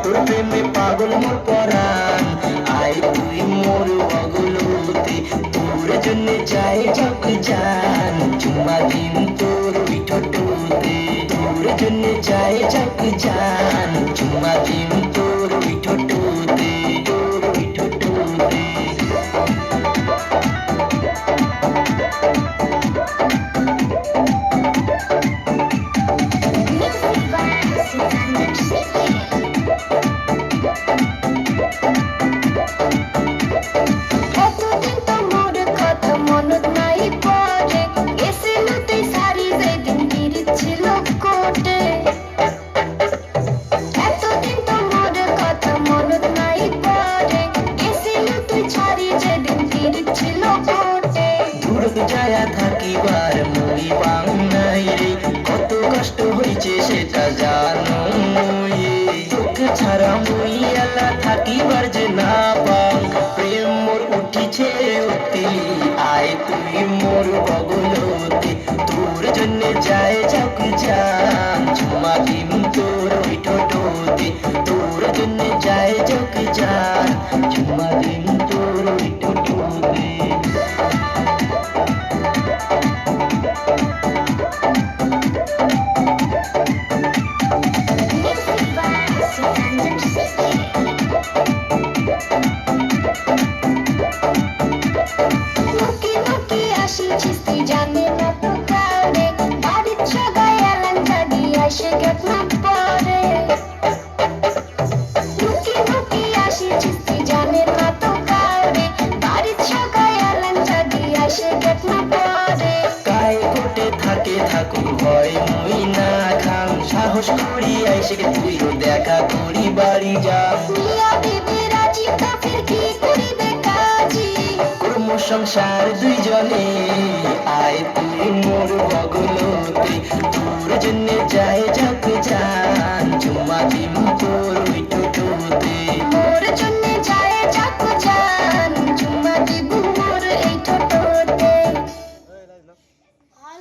তোর প্রেমে পাগল মোর পরাণ আয় তুই মোর বগলতে তোর জন্য চাই ঝক জান চুমা দিন তোর ওই ঠোঁটতে তোর জন্য চাই ঝক জান চুমা দিন তোর ওই ঠোঁটতে তোর ওই ঠোঁটতে যায়া থাকিবার মই বাংলাই রে কত কষ্ট হইছে সেটা জানো তোকে ছাড়া মই এলা থাকিবার যে না পাং প্রেম মোর উঠিছে উত্তিলি আয় তুই মোর বগলতে তোর জন্য যায় ঝক জান চুমা দিন তোর ওই ঠোঁটতে তোর জন্য যায় ঝক জান চুমা দিন তোর ওই ঠোঁটতে থাকুক ভয় মই না খাম সাহস করি আইসে তুইও দেখা করি বাড়ি যা কর্ম সংসার দুইজনে আয় তুই